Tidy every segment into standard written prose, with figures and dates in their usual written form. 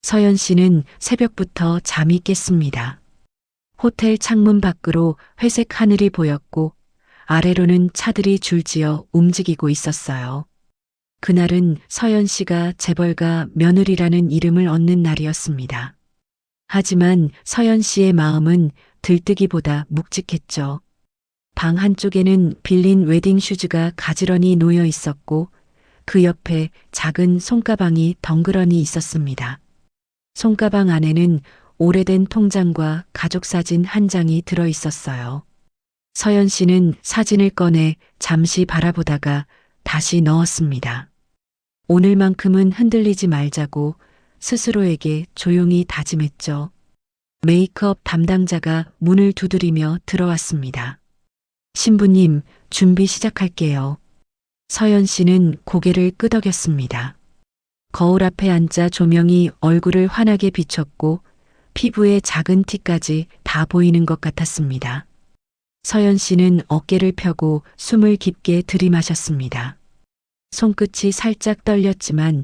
서연 씨는 새벽부터 잠이 깼습니다. 호텔 창문 밖으로 회색 하늘이 보였고 아래로는 차들이 줄지어 움직이고 있었어요. 그날은 서연 씨가 재벌가 며느리라는 이름을 얻는 날이었습니다. 하지만 서연 씨의 마음은 들뜨기보다 묵직했죠. 방 한쪽에는 빌린 웨딩 슈즈가 가지런히 놓여 있었고 그 옆에 작은 손가방이 덩그러니 있었습니다. 손가방 안에는 오래된 통장과 가족사진 한 장이 들어 있었어요. 서연 씨는 사진을 꺼내 잠시 바라보다가 다시 넣었습니다. 오늘만큼은 흔들리지 말자고 스스로에게 조용히 다짐했죠. 메이크업 담당자가 문을 두드리며 들어왔습니다. 신부님, 준비 시작할게요. 서연 씨는 고개를 끄덕였습니다. 거울 앞에 앉아 조명이 얼굴을 환하게 비췄고 피부에 작은 티까지 다 보이는 것 같았습니다. 서연 씨는 어깨를 펴고 숨을 깊게 들이마셨습니다. 손끝이 살짝 떨렸지만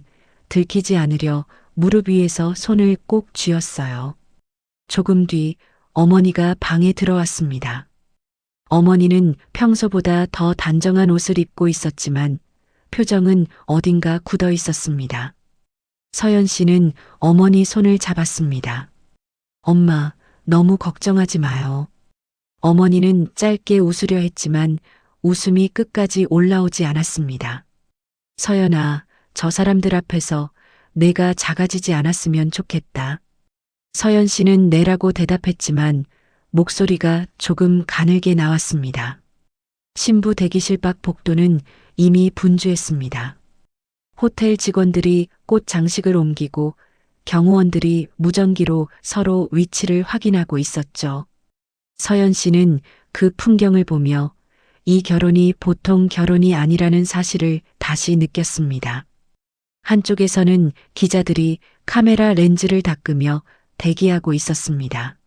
들키지 않으려 무릎 위에서 손을 꼭 쥐었어요. 조금 뒤 어머니가 방에 들어왔습니다. 어머니는 평소보다 더 단정한 옷을 입고 있었지만 표정은 어딘가 굳어 있었습니다. 서연 씨는 어머니 손을 잡았습니다. 엄마, 너무 걱정하지 마요. 어머니는 짧게 웃으려 했지만 웃음이 끝까지 올라오지 않았습니다. 서연아, 저 사람들 앞에서 내가 작아지지 않았으면 좋겠다. 서연 씨는 네라고 대답했지만 목소리가 조금 가늘게 나왔습니다. 신부 대기실 밖 복도는 이미 분주했습니다. 호텔 직원들이 꽃 장식을 옮기고 경호원들이 무전기로 서로 위치를 확인하고 있었죠. 서연 씨는 그 풍경을 보며 이 결혼이 보통 결혼이 아니라는 사실을 다시 느꼈습니다. 한쪽에서는 기자들이 카메라 렌즈를 닦으며 대기하고 있었습니다.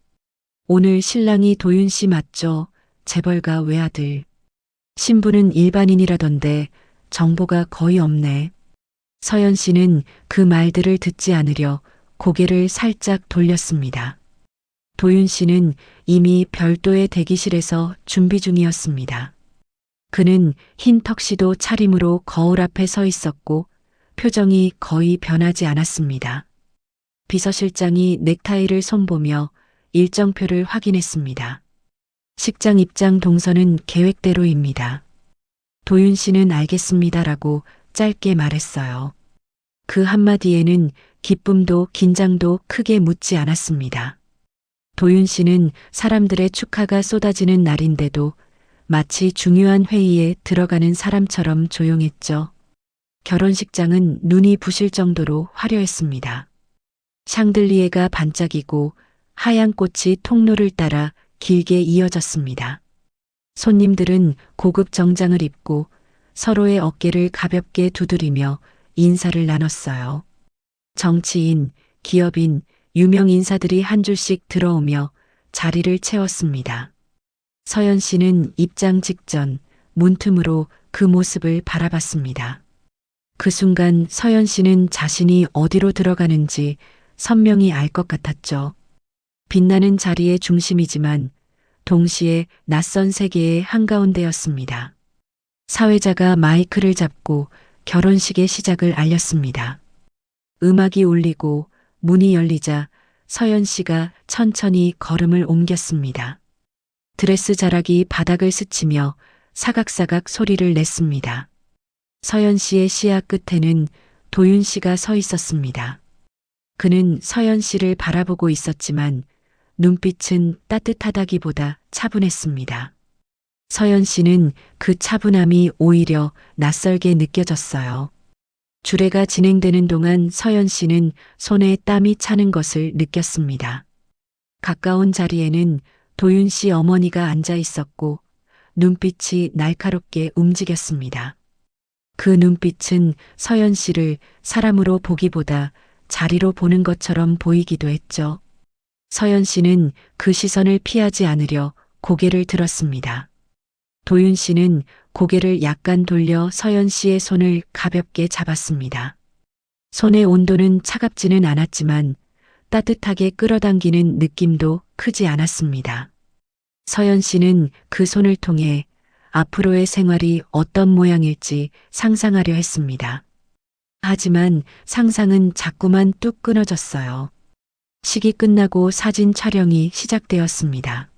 오늘 신랑이 도윤 씨 맞죠? 재벌가 외아들. 신부는 일반인이라던데 정보가 거의 없네. 서연 씨는 그 말들을 듣지 않으려 고개를 살짝 돌렸습니다. 도윤 씨는 이미 별도의 대기실에서 준비 중이었습니다. 그는 흰 턱시도 차림으로 거울 앞에 서 있었고 표정이 거의 변하지 않았습니다. 비서실장이 넥타이를 손보며 일정표를 확인했습니다. 식장 입장 동선은 계획대로입니다. 도윤 씨는 알겠습니다라고 짧게 말했어요. 그 한마디에는 기쁨도 긴장도 크게 묻지 않았습니다. 도윤 씨는 사람들의 축하가 쏟아지는 날인데도 마치 중요한 회의에 들어가는 사람처럼 조용했죠. 결혼식장은 눈이 부실 정도로 화려했습니다. 샹들리에가 반짝이고 하얀 꽃이 통로를 따라 길게 이어졌습니다. 손님들은 고급 정장을 입고 서로의 어깨를 가볍게 두드리며 인사를 나눴어요. 정치인, 기업인, 유명 인사들이 한 줄씩 들어오며 자리를 채웠습니다. 서연 씨는 입장 직전 문틈으로 그 모습을 바라봤습니다. 그 순간 서연 씨는 자신이 어디로 들어가는지 선명히 알 것 같았죠. 빛나는 자리의 중심이지만 동시에 낯선 세계의 한가운데였습니다. 사회자가 마이크를 잡고 결혼식의 시작을 알렸습니다. 음악이 울리고 문이 열리자 서연 씨가 천천히 걸음을 옮겼습니다. 드레스 자락이 바닥을 스치며 사각사각 소리를 냈습니다. 서연 씨의 시야 끝에는 도윤 씨가 서 있었습니다. 그는 서연 씨를 바라보고 있었지만 눈빛은 따뜻하다기보다 차분했습니다. 서연 씨는 그 차분함이 오히려 낯설게 느껴졌어요. 주례가 진행되는 동안 서연 씨는 손에 땀이 차는 것을 느꼈습니다. 가까운 자리에는 도윤 씨 어머니가 앉아 있었고 눈빛이 날카롭게 움직였습니다. 그 눈빛은 서연 씨를 사람으로 보기보다 자리로 보는 것처럼 보이기도 했죠. 서연 씨는 그 시선을 피하지 않으려 고개를 들었습니다. 도윤 씨는 고개를 약간 돌려 서연 씨의 손을 가볍게 잡았습니다. 손의 온도는 차갑지는 않았지만 따뜻하게 끌어당기는 느낌도 크지 않았습니다. 서연 씨는 그 손을 통해 앞으로의 생활이 어떤 모양일지 상상하려 했습니다. 하지만 상상은 자꾸만 뚝 끊어졌어요. 식이 끝나고 사진 촬영이 시작되었습니다.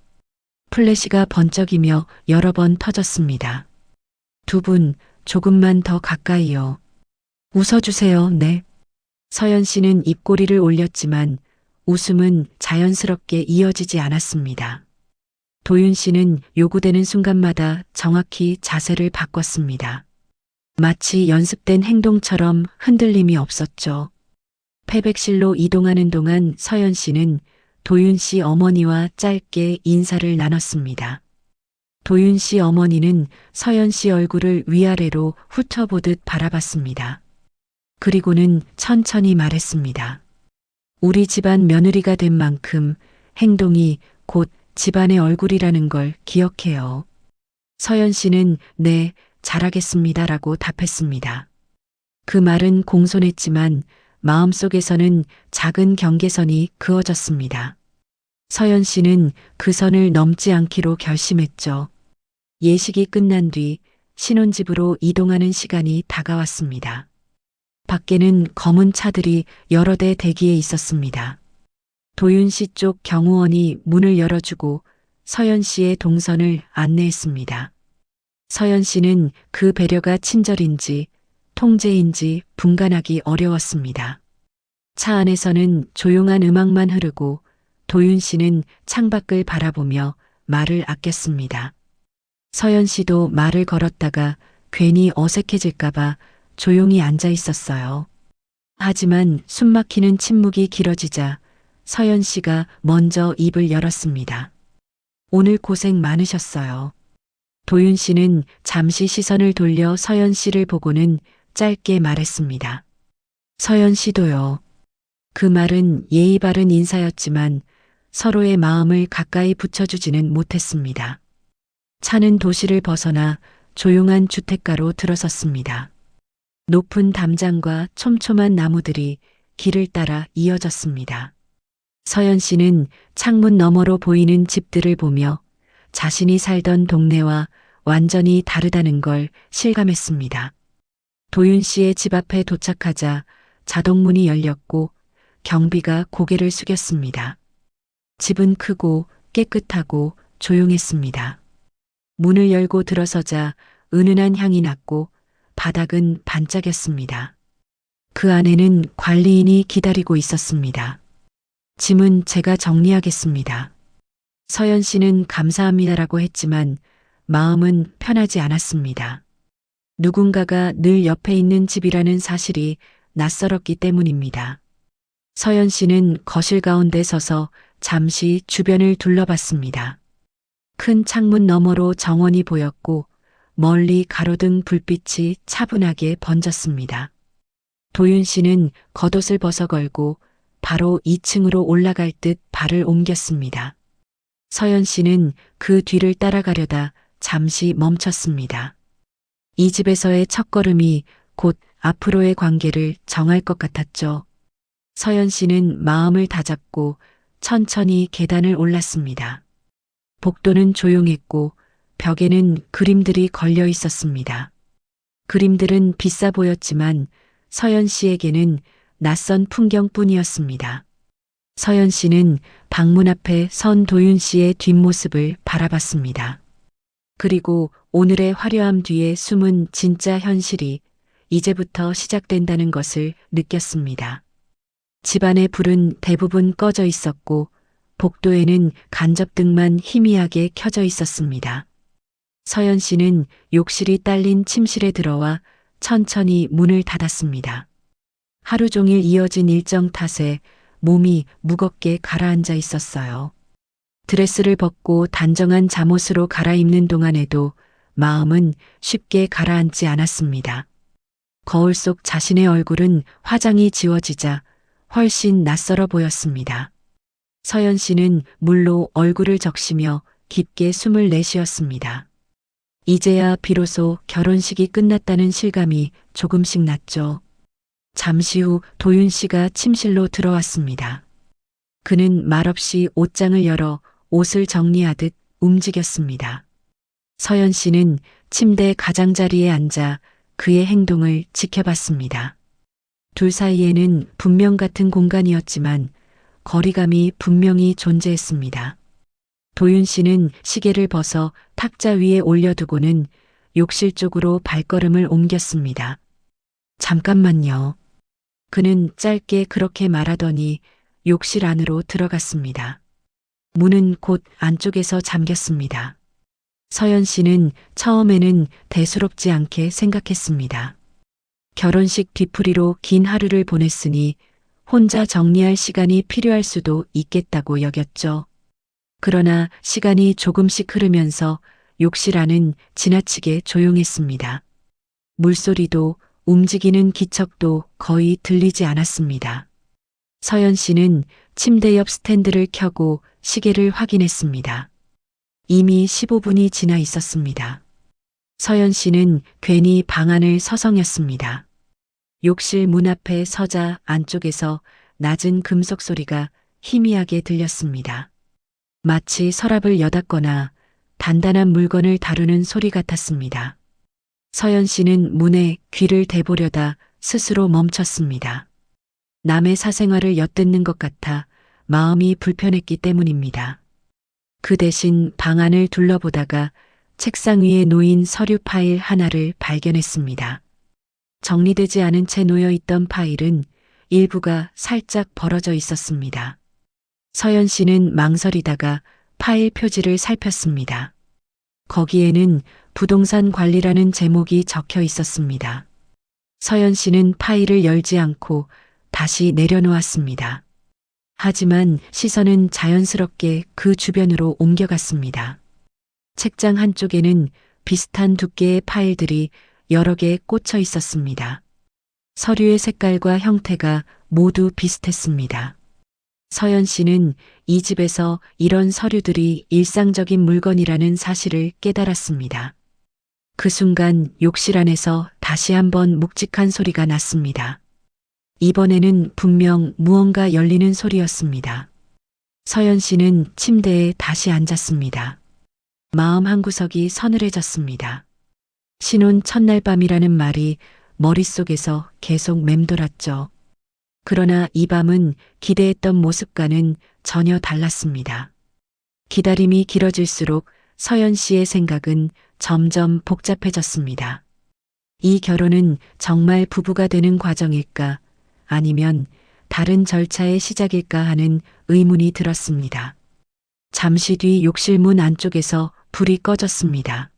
플래시가 번쩍이며 여러 번 터졌습니다. 두 분 조금만 더 가까이요. 웃어주세요, 네. 서연 씨는 입꼬리를 올렸지만 웃음은 자연스럽게 이어지지 않았습니다. 도윤 씨는 요구되는 순간마다 정확히 자세를 바꿨습니다. 마치 연습된 행동처럼 흔들림이 없었죠. 패백실로 이동하는 동안 서연 씨는 도윤 씨 어머니와 짧게 인사를 나눴습니다. 도윤 씨 어머니는 서연 씨 얼굴을 위아래로 훑어보듯 바라봤습니다. 그리고는 천천히 말했습니다. 우리 집안 며느리가 된 만큼 행동이 곧 집안의 얼굴이라는 걸 기억해요. 서연 씨는 네, 잘하겠습니다라고 답했습니다. 그 말은 공손했지만 마음속에서는 작은 경계선이 그어졌습니다. 서연 씨는 그 선을 넘지 않기로 결심했죠. 예식이 끝난 뒤 신혼집으로 이동하는 시간이 다가왔습니다. 밖에는 검은 차들이 여러 대 대기해 있었습니다. 도윤 씨 쪽 경호원이 문을 열어주고 서연 씨의 동선을 안내했습니다. 서연 씨는 그 배려가 친절인지 통제인지 분간하기 어려웠습니다. 차 안에서는 조용한 음악만 흐르고 도윤 씨는 창밖을 바라보며 말을 아꼈습니다. 서연 씨도 말을 걸었다가 괜히 어색해질까봐 조용히 앉아 있었어요. 하지만 숨막히는 침묵이 길어지자 서연 씨가 먼저 입을 열었습니다. 오늘 고생 많으셨어요. 도윤 씨는 잠시 시선을 돌려 서연 씨를 보고는 짧게 말했습니다. 서연 씨도요. 그 말은 예의 바른 인사였지만 서로의 마음을 가까이 붙여주지는 못했습니다. 차는 도시를 벗어나 조용한 주택가로 들어섰습니다. 높은 담장과 촘촘한 나무들이 길을 따라 이어졌습니다. 서연 씨는 창문 너머로 보이는 집들을 보며 자신이 살던 동네와 완전히 다르다는 걸 실감했습니다. 도윤 씨의 집 앞에 도착하자 자동문이 열렸고 경비가 고개를 숙였습니다. 집은 크고 깨끗하고 조용했습니다. 문을 열고 들어서자 은은한 향이 났고 바닥은 반짝였습니다. 그 안에는 관리인이 기다리고 있었습니다. 짐은 제가 정리하겠습니다. 서연 씨는 감사합니다라고 했지만 마음은 편하지 않았습니다. 누군가가 늘 옆에 있는 집이라는 사실이 낯설었기 때문입니다. 서연 씨는 거실 가운데 서서 잠시 주변을 둘러봤습니다. 큰 창문 너머로 정원이 보였고 멀리 가로등 불빛이 차분하게 번졌습니다. 도윤 씨는 겉옷을 벗어 걸고 바로 2층으로 올라갈 듯 발을 옮겼습니다. 서연 씨는 그 뒤를 따라가려다 잠시 멈췄습니다. 이 집에서의 첫걸음이 곧 앞으로의 관계를 정할 것 같았죠. 서연 씨는 마음을 다잡고 천천히 계단을 올랐습니다. 복도는 조용했고 벽에는 그림들이 걸려 있었습니다. 그림들은 비싸 보였지만 서연 씨에게는 낯선 풍경뿐이었습니다. 서연 씨는 방문 앞에 선 도윤 씨의 뒷모습을 바라봤습니다. 그리고 오늘의 화려함 뒤에 숨은 진짜 현실이 이제부터 시작된다는 것을 느꼈습니다. 집안의 불은 대부분 꺼져 있었고 복도에는 간접등만 희미하게 켜져 있었습니다. 서연 씨는 욕실이 딸린 침실에 들어와 천천히 문을 닫았습니다. 하루 종일 이어진 일정 탓에 몸이 무겁게 가라앉아 있었어요. 드레스를 벗고 단정한 잠옷으로 갈아입는 동안에도 마음은 쉽게 가라앉지 않았습니다. 거울 속 자신의 얼굴은 화장이 지워지자 훨씬 낯설어 보였습니다. 서연 씨는 물로 얼굴을 적시며 깊게 숨을 내쉬었습니다. 이제야 비로소 결혼식이 끝났다는 실감이 조금씩 났죠. 잠시 후 도윤 씨가 침실로 들어왔습니다. 그는 말없이 옷장을 열어 옷을 정리하듯 움직였습니다. 서연 씨는 침대 가장자리에 앉아 그의 행동을 지켜봤습니다. 둘 사이에는 분명 같은 공간이었지만 거리감이 분명히 존재했습니다. 도윤 씨는 시계를 벗어 탁자 위에 올려두고는 욕실 쪽으로 발걸음을 옮겼습니다. 잠깐만요. 그는 짧게 그렇게 말하더니 욕실 안으로 들어갔습니다. 문은 곧 안쪽에서 잠겼습니다. 서연 씨는 처음에는 대수롭지 않게 생각했습니다. 결혼식 뒤풀이로 긴 하루를 보냈으니 혼자 정리할 시간이 필요할 수도 있겠다고 여겼죠. 그러나 시간이 조금씩 흐르면서 욕실 안은 지나치게 조용했습니다. 물소리도 움직이는 기척도 거의 들리지 않았습니다. 서연 씨는 침대 옆 스탠드를 켜고 시계를 확인했습니다. 이미 15분이 지나 있었습니다. 서연 씨는 괜히 방 안을 서성였습니다. 욕실 문 앞에 서자 안쪽에서 낮은 금속 소리가 희미하게 들렸습니다. 마치 서랍을 여닫거나 단단한 물건을 다루는 소리 같았습니다. 서연 씨는 문에 귀를 대보려다 스스로 멈췄습니다. 남의 사생활을 엿듣는 것 같아 마음이 불편했기 때문입니다. 그 대신 방 안을 둘러보다가 책상 위에 놓인 서류 파일 하나를 발견했습니다. 정리되지 않은 채 놓여 있던 파일은 일부가 살짝 벌어져 있었습니다. 서연 씨는 망설이다가 파일 표지를 살폈습니다. 거기에는 부동산 관리라는 제목이 적혀 있었습니다. 서연 씨는 파일을 열지 않고 다시 내려놓았습니다. 하지만 시선은 자연스럽게 그 주변으로 옮겨갔습니다. 책장 한쪽에는 비슷한 두께의 파일들이 여러 개 꽂혀 있었습니다. 서류의 색깔과 형태가 모두 비슷했습니다. 서연 씨는 이 집에서 이런 서류들이 일상적인 물건이라는 사실을 깨달았습니다. 그 순간 욕실 안에서 다시 한번 묵직한 소리가 났습니다. 이번에는 분명 무언가 열리는 소리였습니다. 서연 씨는 침대에 다시 앉았습니다. 마음 한구석이 서늘해졌습니다. 신혼 첫날 밤이라는 말이 머릿속에서 계속 맴돌았죠. 그러나 이 밤은 기대했던 모습과는 전혀 달랐습니다. 기다림이 길어질수록 서연 씨의 생각은 점점 복잡해졌습니다. 이 결혼은 정말 부부가 되는 과정일까? 아니면 다른 절차의 시작일까 하는 의문이 들었습니다. 잠시 뒤 욕실 문 안쪽에서 불이 꺼졌습니다.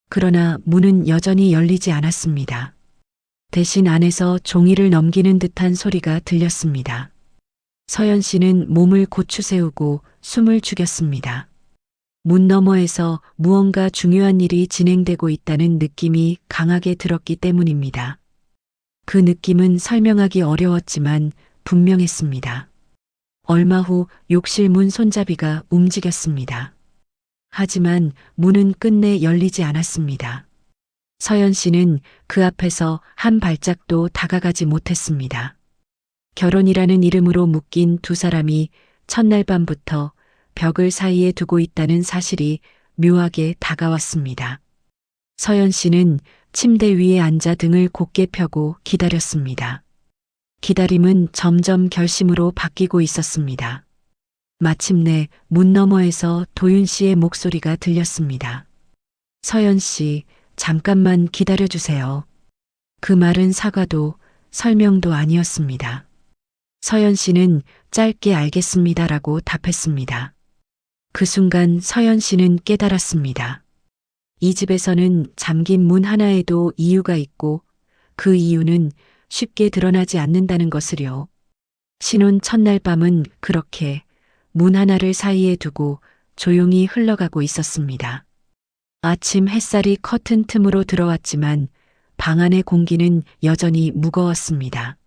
그러나 문은 여전히 열리지 않았습니다. 대신 안에서 종이를 넘기는 듯한 소리가 들렸습니다. 서연 씨는 몸을 고추 세우고 숨을 죽였습니다. 문 너머에서 무언가 중요한 일이 진행되고 있다는 느낌이 강하게 들었기 때문입니다. 그 느낌은 설명하기 어려웠지만 분명했습니다. 얼마 후 욕실 문 손잡이가 움직였습니다. 하지만 문은 끝내 열리지 않았습니다. 서연 씨는 그 앞에서 한 발짝도 다가가지 못했습니다. 결혼이라는 이름으로 묶인 두 사람이 첫날 밤부터 벽을 사이에 두고 있다는 사실이 묘하게 다가왔습니다. 서연 씨는 침대 위에 앉아 등을 곧게 펴고 기다렸습니다. 기다림은 점점 결심으로 바뀌고 있었습니다. 마침내 문 너머에서 도윤 씨의 목소리가 들렸습니다. 서연 씨, 잠깐만 기다려주세요. 그 말은 사과도 설명도 아니었습니다. 서연 씨는 짧게 알겠습니다라고 답했습니다. 그 순간 서연 씨는 깨달았습니다. 이 집에서는 잠긴 문 하나에도 이유가 있고 그 이유는 쉽게 드러나지 않는다는 것을요. 신혼 첫날 밤은 그렇게 문 하나를 사이에 두고 조용히 흘러가고 있었습니다. 아침 햇살이 커튼 틈으로 들어왔지만 방 안의 공기는 여전히 무거웠습니다.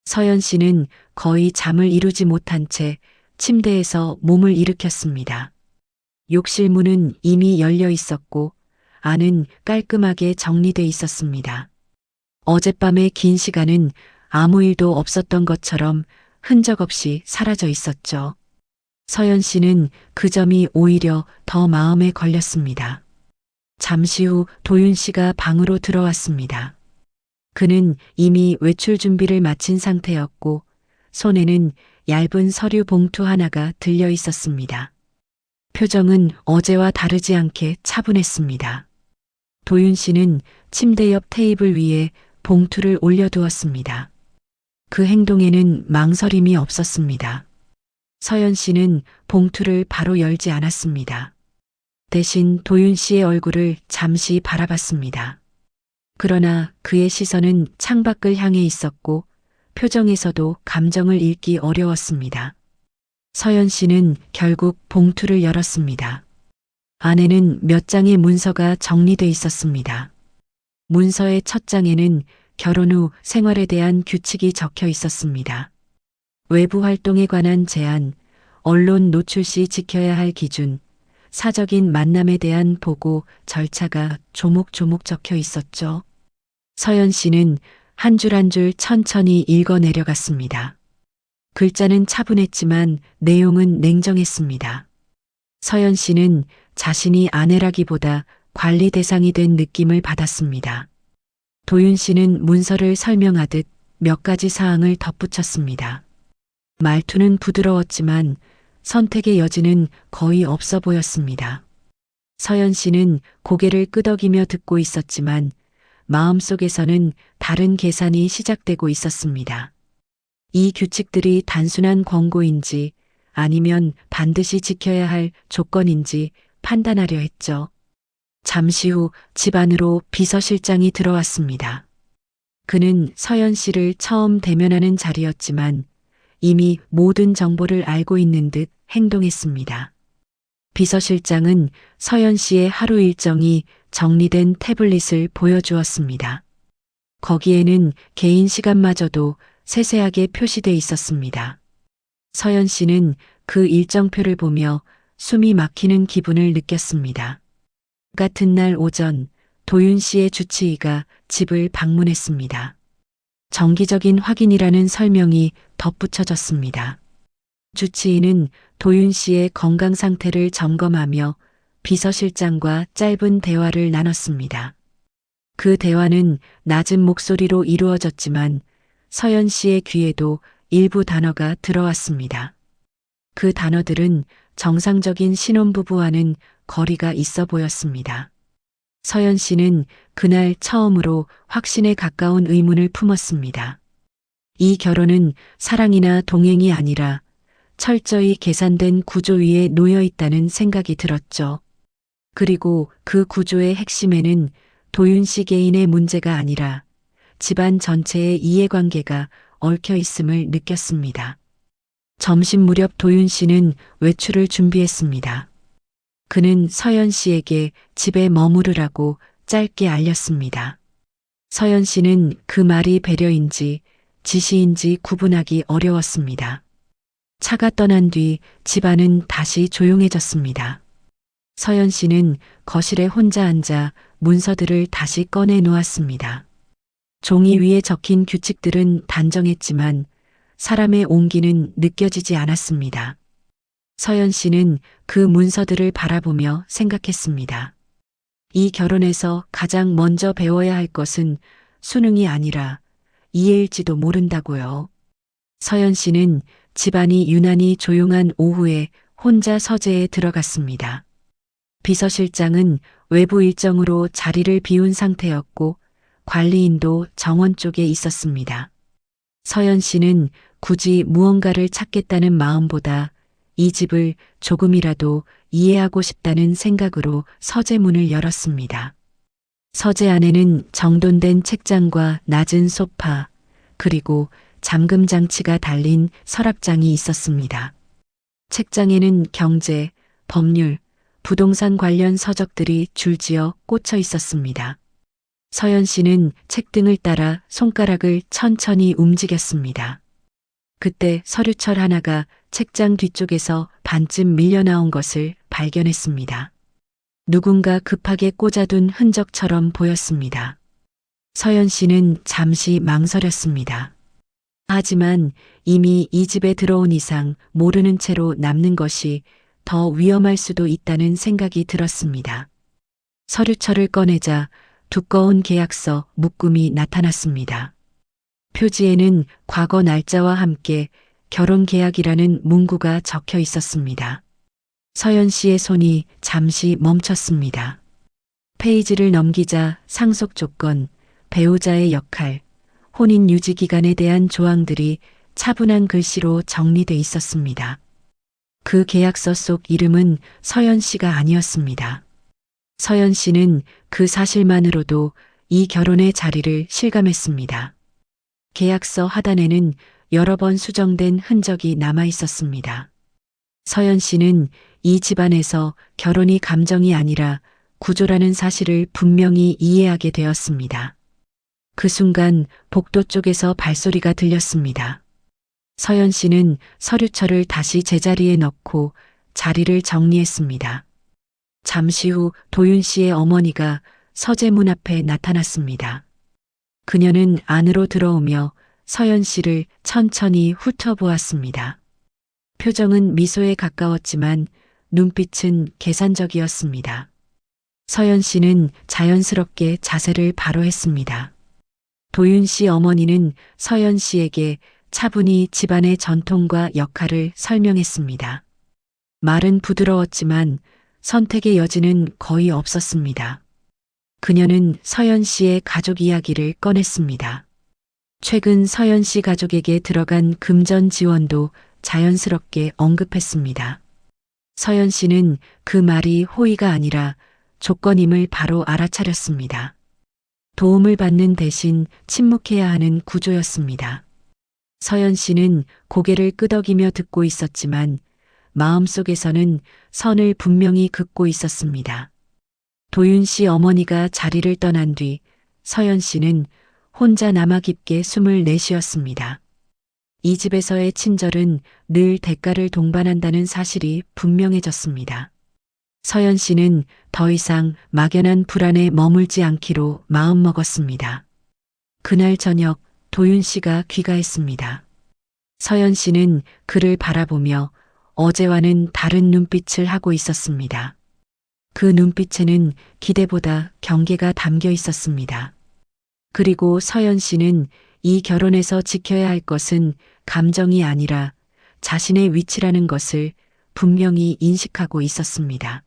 서연 씨는 거의 잠을 이루지 못한 채 침대에서 몸을 일으켰습니다. 욕실 문은 이미 열려 있었고 안은 깔끔하게 정리돼 있었습니다. 어젯밤의 긴 시간은 아무 일도 없었던 것처럼 흔적 없이 사라져 있었죠. 서연 씨는 그 점이 오히려 더 마음에 걸렸습니다. 잠시 후 도윤 씨가 방으로 들어왔습니다. 그는 이미 외출 준비를 마친 상태였고 손에는 얇은 서류 봉투 하나가 들려 있었습니다. 표정은 어제와 다르지 않게 차분했습니다. 도윤 씨는 침대 옆 테이블 위에 봉투를 올려두었습니다. 그 행동에는 망설임이 없었습니다. 서연 씨는 봉투를 바로 열지 않았습니다. 대신 도윤 씨의 얼굴을 잠시 바라봤습니다. 그러나 그의 시선은 창밖을 향해 있었고 표정에서도 감정을 읽기 어려웠습니다. 서연 씨는 결국 봉투를 열었습니다. 안에는 몇 장의 문서가 정리돼 있었습니다. 문서의 첫 장에는 결혼 후 생활에 대한 규칙이 적혀 있었습니다. 외부 활동에 관한 제한, 언론 노출 시 지켜야 할 기준, 사적인 만남에 대한 보고 절차가 조목조목 적혀 있었죠. 서연 씨는 한 줄 한 줄 천천히 읽어 내려갔습니다. 글자는 차분했지만 내용은 냉정했습니다. 서연 씨는 자신이 아내라기보다 관리 대상이 된 느낌을 받았습니다. 도윤 씨는 문서를 설명하듯 몇 가지 사항을 덧붙였습니다. 말투는 부드러웠지만 선택의 여지는 거의 없어 보였습니다. 서연 씨는 고개를 끄덕이며 듣고 있었지만 마음속에서는 다른 계산이 시작되고 있었습니다. 이 규칙들이 단순한 권고인지 아니면 반드시 지켜야 할 조건인지 판단하려 했죠. 잠시 후 집 안으로 비서실장이 들어왔습니다. 그는 서연 씨를 처음 대면하는 자리였지만 이미 모든 정보를 알고 있는 듯 행동했습니다. 비서실장은 서연 씨의 하루 일정이 정리된 태블릿을 보여주었습니다. 거기에는 개인 시간마저도 세세하게 표시돼 있었습니다. 서연 씨는 그 일정표를 보며 숨이 막히는 기분을 느꼈습니다. 같은 날 오전 도윤 씨의 주치의가 집을 방문했습니다. 정기적인 확인이라는 설명이 덧붙여졌습니다. 주치의는 도윤 씨의 건강 상태를 점검하며 비서실장과 짧은 대화를 나눴습니다. 그 대화는 낮은 목소리로 이루어졌지만 서연 씨의 귀에도 일부 단어가 들어왔습니다. 그 단어들은 정상적인 신혼부부와는 거리가 있어 보였습니다. 서연 씨는 그날 처음으로 확신에 가까운 의문을 품었습니다. 이 결혼은 사랑이나 동행이 아니라 철저히 계산된 구조 위에 놓여 있다는 생각이 들었죠. 그리고 그 구조의 핵심에는 도윤 씨 개인의 문제가 아니라 집안 전체의 이해관계가 얽혀 있음을 느꼈습니다. 점심 무렵 도윤 씨는 외출을 준비했습니다. 그는 서연 씨에게 집에 머무르라고 짧게 알렸습니다. 서연 씨는 그 말이 배려인지 지시인지 구분하기 어려웠습니다. 차가 떠난 뒤 집안은 다시 조용해졌습니다. 서연 씨는 거실에 혼자 앉아 문서들을 다시 꺼내 놓았습니다. 종이 위에 적힌 규칙들은 단정했지만 사람의 온기는 느껴지지 않았습니다. 서연 씨는 그 문서들을 바라보며 생각했습니다. 이 결혼에서 가장 먼저 배워야 할 것은 수능이 아니라 이해일지도 모른다고요. 서연 씨는 집안이 유난히 조용한 오후에 혼자 서재에 들어갔습니다. 비서실장은 외부 일정으로 자리를 비운 상태였고 관리인도 정원 쪽에 있었습니다. 서연 씨는 굳이 무언가를 찾겠다는 마음보다 이 집을 조금이라도 이해하고 싶다는 생각으로 서재 문을 열었습니다. 서재 안에는 정돈된 책장과 낮은 소파, 그리고 잠금 장치가 달린 서랍장이 있었습니다. 책장에는 경제, 법률, 부동산 관련 서적들이 줄지어 꽂혀 있었습니다. 서연 씨는 책등을 따라 손가락을 천천히 움직였습니다. 그때 서류철 하나가 책장 뒤쪽에서 반쯤 밀려나온 것을 발견했습니다. 누군가 급하게 꽂아둔 흔적처럼 보였습니다. 서연 씨는 잠시 망설였습니다. 하지만 이미 이 집에 들어온 이상 모르는 채로 남는 것이 더 위험할 수도 있다는 생각이 들었습니다. 서류철을 꺼내자 두꺼운 계약서 묶음이 나타났습니다. 표지에는 과거 날짜와 함께 결혼 계약이라는 문구가 적혀 있었습니다. 서연 씨의 손이 잠시 멈췄습니다. 페이지를 넘기자 상속 조건, 배우자의 역할, 혼인 유지 기간에 대한 조항들이 차분한 글씨로 정리돼 있었습니다. 그 계약서 속 이름은 서연 씨가 아니었습니다. 서연 씨는 그 사실만으로도 이 결혼의 자리를 실감했습니다. 계약서 하단에는 여러 번 수정된 흔적이 남아 있었습니다. 서연 씨는 이 집안에서 결혼이 감정이 아니라 구조라는 사실을 분명히 이해하게 되었습니다. 그 순간 복도 쪽에서 발소리가 들렸습니다. 서연 씨는 서류철을 다시 제자리에 넣고 자리를 정리했습니다. 잠시 후 도윤 씨의 어머니가 서재문 앞에 나타났습니다. 그녀는 안으로 들어오며 서연 씨를 천천히 훑어보았습니다. 표정은 미소에 가까웠지만 눈빛은 계산적이었습니다. 서연 씨는 자연스럽게 자세를 바로 했습니다. 도윤 씨 어머니는 서연 씨에게 차분히 집안의 전통과 역할을 설명했습니다. 말은 부드러웠지만 선택의 여지는 거의 없었습니다. 그녀는 서연 씨의 가족 이야기를 꺼냈습니다. 최근 서연 씨 가족에게 들어간 금전 지원도 자연스럽게 언급했습니다. 서연 씨는 그 말이 호의가 아니라 조건임을 바로 알아차렸습니다. 도움을 받는 대신 침묵해야 하는 구조였습니다. 서연 씨는 고개를 끄덕이며 듣고 있었지만 마음속에서는 선을 분명히 긋고 있었습니다. 도윤 씨 어머니가 자리를 떠난 뒤 서연 씨는 혼자 남아 깊게 숨을 내쉬었습니다. 이 집에서의 친절은 늘 대가를 동반한다는 사실이 분명해졌습니다. 서연 씨는 더 이상 막연한 불안에 머물지 않기로 마음먹었습니다. 그날 저녁 도윤 씨가 귀가했습니다. 서연 씨는 그를 바라보며 어제와는 다른 눈빛을 하고 있었습니다. 그 눈빛에는 기대보다 경계가 담겨 있었습니다. 그리고 서연 씨는 이 결혼에서 지켜야 할 것은 감정이 아니라 자신의 위치라는 것을 분명히 인식하고 있었습니다.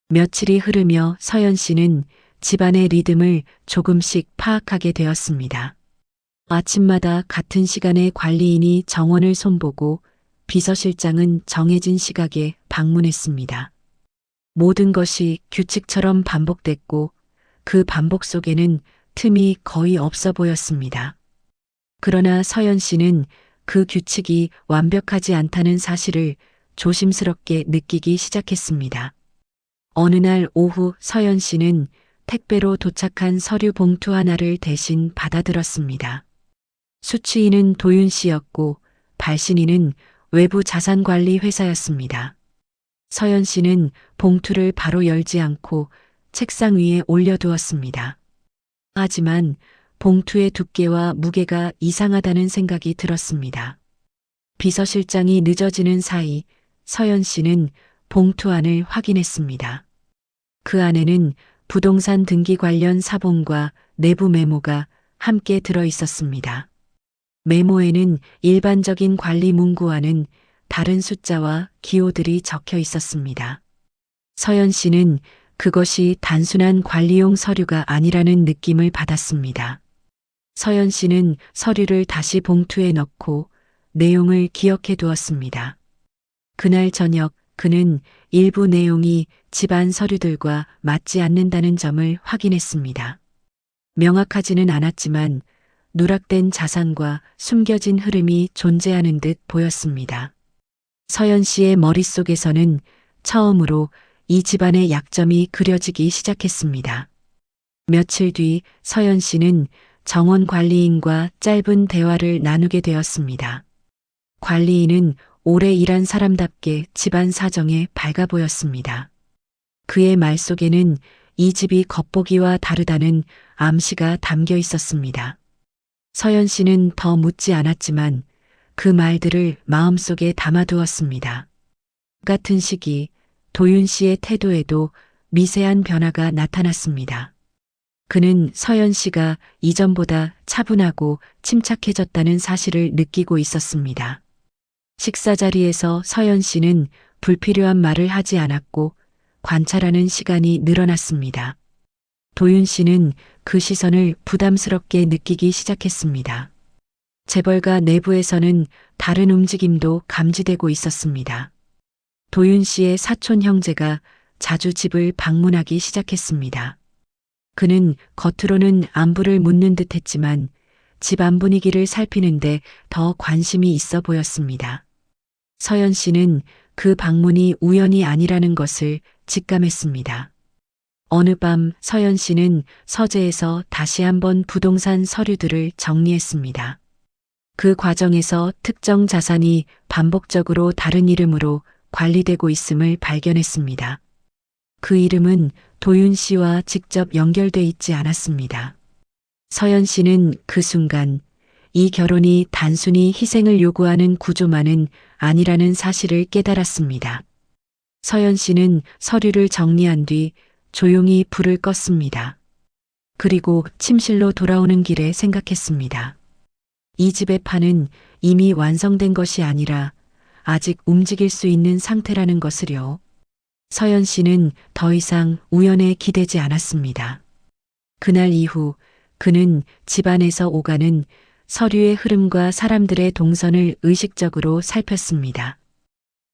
며칠이 흐르며 서연 씨는 집안의 리듬을 조금씩 파악하게 되었습니다. 아침마다 같은 시간에 관리인이 정원을 손보고 비서실장은 정해진 시각에 방문했습니다. 모든 것이 규칙처럼 반복됐고 그 반복 속에는 틈이 거의 없어 보였습니다. 그러나 서연 씨는 그 규칙이 완벽하지 않다는 사실을 조심스럽게 느끼기 시작했습니다. 어느 날 오후 서연 씨는 택배로 도착한 서류 봉투 하나를 대신 받아들었습니다. 수취인은 도윤 씨였고 발신인은 외부 자산관리 회사였습니다. 서연 씨는 봉투를 바로 열지 않고 책상 위에 올려두었습니다. 하지만 봉투의 두께와 무게가 이상하다는 생각이 들었습니다. 비서실장이 늦어지는 사이 서연 씨는 봉투 안을 확인했습니다. 그 안에는 부동산 등기 관련 사본과 내부 메모가 함께 들어 있었습니다. 메모에는 일반적인 관리 문구와는 다른 숫자와 기호들이 적혀 있었습니다. 서연 씨는 그것이 단순한 관리용 서류가 아니라는 느낌을 받았습니다. 서연 씨는 서류를 다시 봉투에 넣고 내용을 기억해 두었습니다. 그날 저녁 그는 일부 내용이 집안 서류들과 맞지 않는다는 점을 확인했습니다. 명확하지는 않았지만 누락된 자산과 숨겨진 흐름이 존재하는 듯 보였습니다. 서연 씨의 머릿속에서는 처음으로 이 집안의 약점이 그려지기 시작했습니다. 며칠 뒤 서연 씨는 정원 관리인과 짧은 대화를 나누게 되었습니다. 관리인은 오래 일한 사람답게 집안 사정에 밝아 보였습니다. 그의 말 속에는 이 집이 겉보기와 다르다는 암시가 담겨 있었습니다. 서연 씨는 더 묻지 않았지만 그 말들을 마음속에 담아두었습니다. 같은 시기 도윤 씨의 태도에도 미세한 변화가 나타났습니다. 그는 서연 씨가 이전보다 차분하고 침착해졌다는 사실을 느끼고 있었습니다. 식사 자리에서 서연 씨는 불필요한 말을 하지 않았고 관찰하는 시간이 늘어났습니다. 도윤 씨는 그 시선을 부담스럽게 느끼기 시작했습니다. 재벌가 내부에서는 다른 움직임도 감지되고 있었습니다. 도윤 씨의 사촌 형제가 자주 집을 방문하기 시작했습니다. 그는 겉으로는 안부를 묻는 듯 했지만 집 안 분위기를 살피는데 더 관심이 있어 보였습니다. 서연 씨는 그 방문이 우연이 아니라는 것을 직감했습니다. 어느 밤 서연 씨는 서재에서 다시 한번 부동산 서류들을 정리했습니다. 그 과정에서 특정 자산이 반복적으로 다른 이름으로 관리되고 있음을 발견했습니다. 그 이름은 도윤 씨와 직접 연결돼 있지 않았습니다. 서연 씨는 그 순간 이 결혼이 단순히 희생을 요구하는 구조만은 아니라는 사실을 깨달았습니다. 서연 씨는 서류를 정리한 뒤 조용히 불을 껐습니다. 그리고 침실로 돌아오는 길에 생각했습니다. 이 집의 판은 이미 완성된 것이 아니라 아직 움직일 수 있는 상태라는 것을요. 서연 씨는 더 이상 우연에 기대지 않았습니다. 그날 이후 그는 집안에서 오가는 서류의 흐름과 사람들의 동선을 의식적으로 살폈습니다.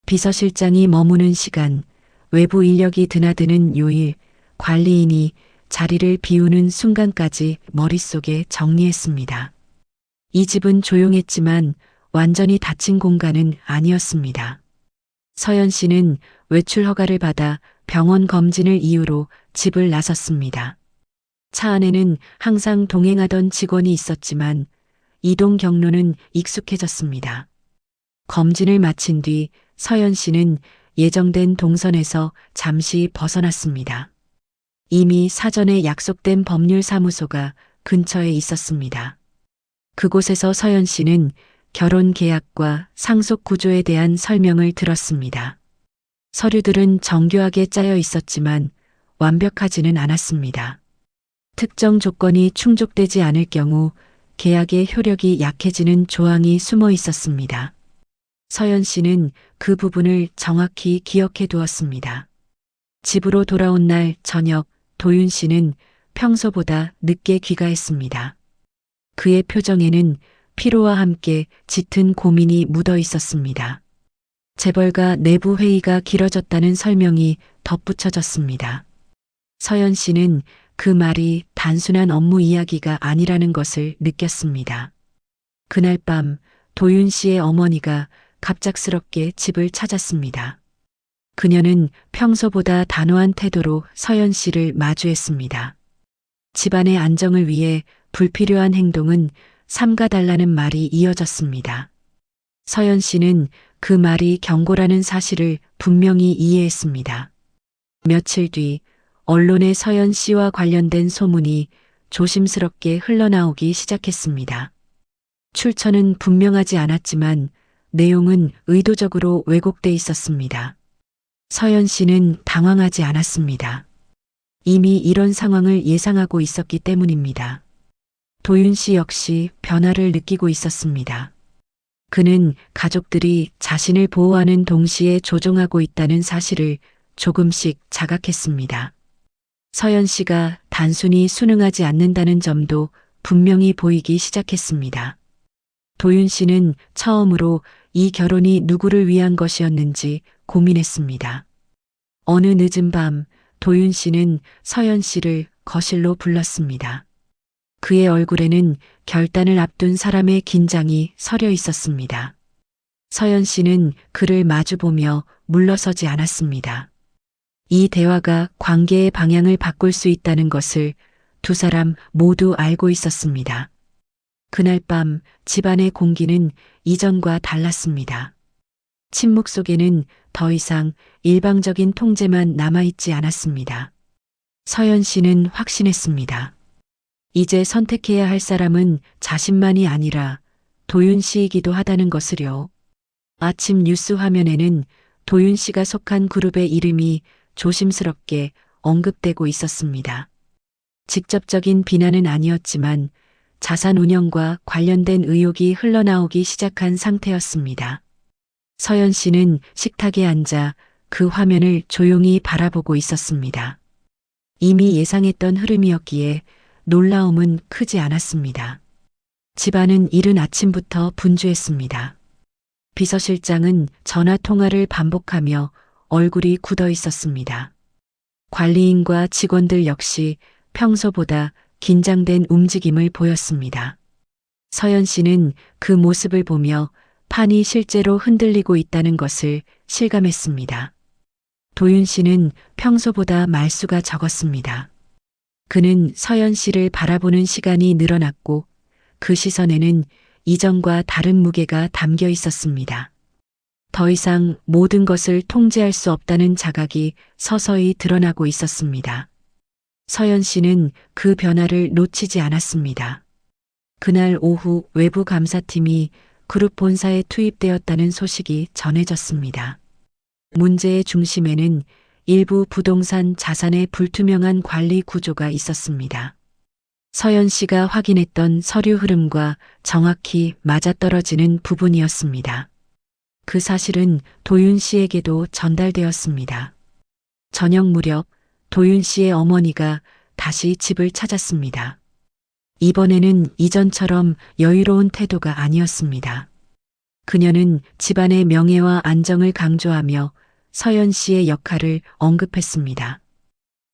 비서실장이 머무는 시간, 외부 인력이 드나드는 요일, 관리인이 자리를 비우는 순간까지 머릿속에 정리했습니다. 이 집은 조용했지만 완전히 닫힌 공간은 아니었습니다. 서연 씨는 외출 허가를 받아 병원 검진을 이유로 집을 나섰습니다. 차 안에는 항상 동행하던 직원이 있었지만 이동 경로는 익숙해졌습니다. 검진을 마친 뒤 서연 씨는 예정된 동선에서 잠시 벗어났습니다. 이미 사전에 약속된 법률사무소가 근처에 있었습니다. 그곳에서 서연 씨는 결혼 계약과 상속 구조에 대한 설명을 들었습니다. 서류들은 정교하게 짜여 있었지만 완벽하지는 않았습니다. 특정 조건이 충족되지 않을 경우 계약의 효력이 약해지는 조항이 숨어 있었습니다. 서연 씨는 그 부분을 정확히 기억해 두었습니다. 집으로 돌아온 날 저녁 도윤 씨는 평소보다 늦게 귀가했습니다. 그의 표정에는 피로와 함께 짙은 고민이 묻어 있었습니다. 재벌가 내부 회의가 길어졌다는 설명이 덧붙여졌습니다. 서연 씨는 그 말이 단순한 업무 이야기가 아니라는 것을 느꼈습니다. 그날 밤 도윤 씨의 어머니가 갑작스럽게 집을 찾았습니다. 그녀는 평소보다 단호한 태도로 서연 씨를 마주했습니다. 집안의 안정을 위해 불필요한 행동은 삼가달라는 말이 이어졌습니다. 서연 씨는 그 말이 경고라는 사실을 분명히 이해했습니다. 며칠 뒤 언론에 서연 씨와 관련된 소문이 조심스럽게 흘러나오기 시작했습니다. 출처는 분명하지 않았지만 내용은 의도적으로 왜곡돼 있었습니다. 서연 씨는 당황하지 않았습니다. 이미 이런 상황을 예상하고 있었기 때문입니다. 도윤 씨 역시 변화를 느끼고 있었습니다. 그는 가족들이 자신을 보호하는 동시에 조종하고 있다는 사실을 조금씩 자각했습니다. 서연 씨가 단순히 순응하지 않는다는 점도 분명히 보이기 시작했습니다. 도윤 씨는 처음으로 이 결혼이 누구를 위한 것이었는지 고민했습니다. 어느 늦은 밤 도윤 씨는 서연 씨를 거실로 불렀습니다. 그의 얼굴에는 결단을 앞둔 사람의 긴장이 서려 있었습니다. 서연 씨는 그를 마주보며 물러서지 않았습니다. 이 대화가 관계의 방향을 바꿀 수 있다는 것을 두 사람 모두 알고 있었습니다. 그날 밤 집안의 공기는 이전과 달랐습니다. 침묵 속에는 더 이상 일방적인 통제만 남아있지 않았습니다. 서연 씨는 확신했습니다. 이제 선택해야 할 사람은 자신만이 아니라 도윤 씨이기도 하다는 것을요. 아침 뉴스 화면에는 도윤 씨가 속한 그룹의 이름이 조심스럽게 언급되고 있었습니다. 직접적인 비난은 아니었지만 자산 운영과 관련된 의혹이 흘러나오기 시작한 상태였습니다. 서연 씨는 식탁에 앉아 그 화면을 조용히 바라보고 있었습니다. 이미 예상했던 흐름이었기에 놀라움은 크지 않았습니다. 집안은 이른 아침부터 분주했습니다. 비서실장은 전화 통화를 반복하며 얼굴이 굳어 있었습니다. 관리인과 직원들 역시 평소보다 긴장된 움직임을 보였습니다. 서연 씨는 그 모습을 보며 판이 실제로 흔들리고 있다는 것을 실감했습니다. 도윤 씨는 평소보다 말수가 적었습니다. 그는 서연 씨를 바라보는 시간이 늘어났고 그 시선에는 이전과 다른 무게가 담겨 있었습니다. 더 이상 모든 것을 통제할 수 없다는 자각이 서서히 드러나고 있었습니다. 서연 씨는 그 변화를 놓치지 않았습니다. 그날 오후 외부 감사팀이 그룹 본사에 투입되었다는 소식이 전해졌습니다. 문제의 중심에는 일부 부동산 자산의 불투명한 관리 구조가 있었습니다. 서연 씨가 확인했던 서류 흐름과 정확히 맞아떨어지는 부분이었습니다. 그 사실은 도윤 씨에게도 전달되었습니다. 저녁 무렵 도윤 씨의 어머니가 다시 집을 찾았습니다. 이번에는 이전처럼 여유로운 태도가 아니었습니다. 그녀는 집안의 명예와 안정을 강조하며 서연 씨의 역할을 언급했습니다.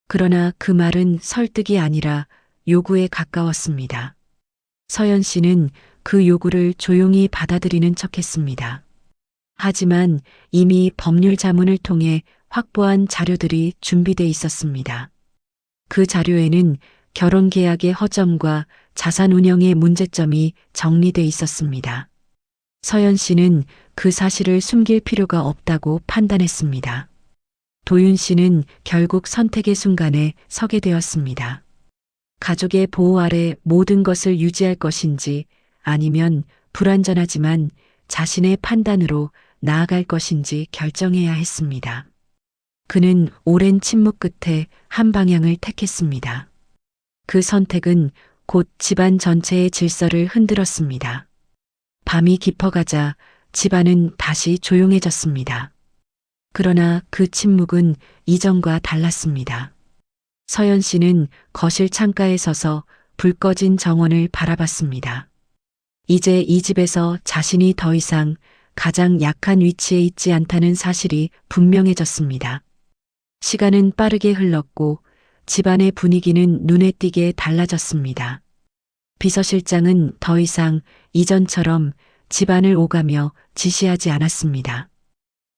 그러나 그 말은 설득이 아니라 요구에 가까웠습니다. 서연 씨는 그 요구를 조용히 받아들이는 척했습니다. 하지만 이미 법률 자문을 통해 확보한 자료들이 준비돼 있었습니다. 그 자료에는 결혼 계약의 허점과 자산 운영의 문제점이 정리돼 있었습니다. 서연 씨는 그 사실을 숨길 필요가 없다고 판단했습니다. 도윤 씨는 결국 선택의 순간에 서게 되었습니다. 가족의 보호 아래 모든 것을 유지할 것인지 아니면 불완전하지만 자신의 판단으로 나아갈 것인지 결정해야 했습니다. 그는 오랜 침묵 끝에 한 방향을 택했습니다. 그 선택은 곧 집안 전체의 질서를 흔들었습니다. 밤이 깊어가자 집안은 다시 조용해졌습니다. 그러나 그 침묵은 이전과 달랐습니다. 서연 씨는 거실 창가에 서서 불 꺼진 정원을 바라봤습니다. 이제 이 집에서 자신이 더 이상 가장 약한 위치에 있지 않다는 사실이 분명해졌습니다. 시간은 빠르게 흘렀고 집안의 분위기는 눈에 띄게 달라졌습니다. 비서실장은 더 이상 이전처럼 집안을 오가며 지시하지 않았습니다.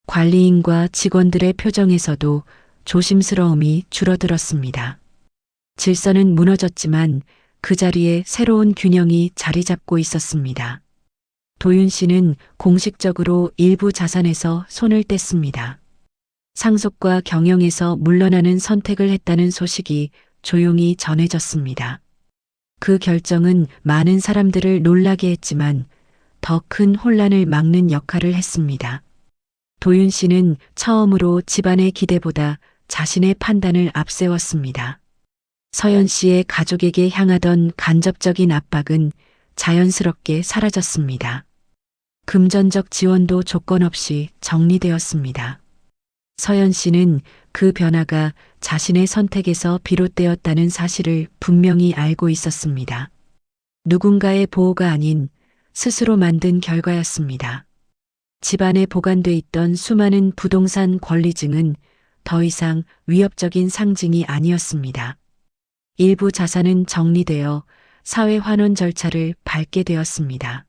관리인과 직원들의 표정에서도 조심스러움이 줄어들었습니다. 질서는 무너졌지만 그 자리에 새로운 균형이 자리 잡고 있었습니다. 도윤 씨는 공식적으로 일부 자산에서 손을 뗐습니다. 상속과 경영에서 물러나는 선택을 했다는 소식이 조용히 전해졌습니다. 그 결정은 많은 사람들을 놀라게 했지만 더 큰 혼란을 막는 역할을 했습니다. 도윤 씨는 처음으로 집안의 기대보다 자신의 판단을 앞세웠습니다. 서연 씨의 가족에게 향하던 간접적인 압박은 자연스럽게 사라졌습니다. 금전적 지원도 조건 없이 정리되었습니다. 서연 씨는 그 변화가 자신의 선택에서 비롯되었다는 사실을 분명히 알고 있었습니다. 누군가의 보호가 아닌 스스로 만든 결과였습니다. 집안에 보관돼 있던 수많은 부동산 권리증은 더 이상 위협적인 상징이 아니었습니다. 일부 자산은 정리되어 사회 환원 절차를 밟게 되었습니다.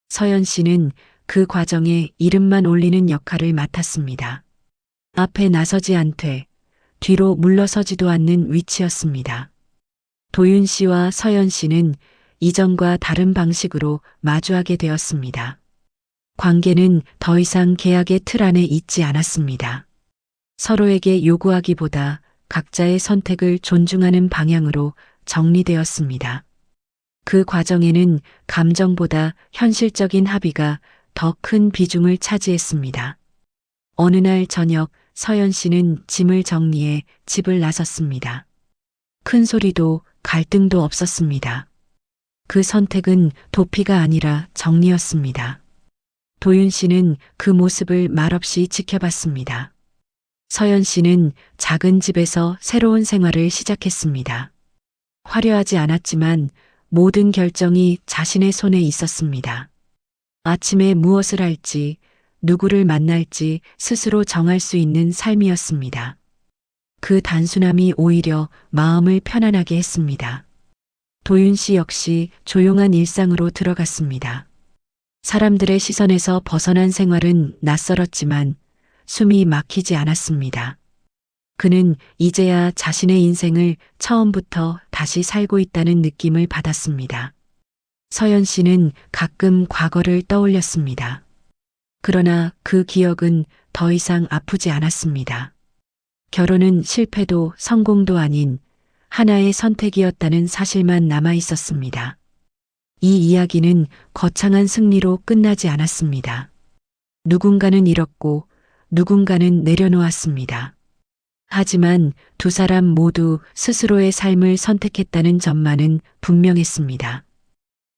서연 씨는 그 과정에 이름만 올리는 역할을 맡았습니다. 앞에 나서지 않되 뒤로 물러서지도 않는 위치였습니다. 도윤 씨와 서연 씨는 이전과 다른 방식으로 마주하게 되었습니다. 관계는 더 이상 계약의 틀 안에 있지 않았습니다. 서로에게 요구하기보다 각자의 선택을 존중하는 방향으로 정리되었습니다. 그 과정에는 감정보다 현실적인 합의가 더 큰 비중을 차지했습니다. 어느 날 저녁 서연 씨는 짐을 정리해 집을 나섰습니다. 큰 소리도 갈등도 없었습니다. 그 선택은 도피가 아니라 정리였습니다. 도윤 씨는 그 모습을 말없이 지켜봤습니다. 서연 씨는 작은 집에서 새로운 생활을 시작했습니다. 화려하지 않았지만 모든 결정이 자신의 손에 있었습니다. 아침에 무엇을 할지, 누구를 만날지 스스로 정할 수 있는 삶이었습니다. 그 단순함이 오히려 마음을 편안하게 했습니다. 도윤 씨 역시 조용한 일상으로 들어갔습니다. 사람들의 시선에서 벗어난 생활은 낯설었지만 숨이 막히지 않았습니다. 그는 이제야 자신의 인생을 처음부터 다시 살고 있다는 느낌을 받았습니다. 서연 씨는 가끔 과거를 떠올렸습니다. 그러나 그 기억은 더 이상 아프지 않았습니다. 결혼은 실패도 성공도 아닌 하나의 선택이었다는 사실만 남아 있었습니다. 이 이야기는 거창한 승리로 끝나지 않았습니다. 누군가는 잃었고 누군가는 내려놓았습니다. 하지만 두 사람 모두 스스로의 삶을 선택했다는 점만은 분명했습니다.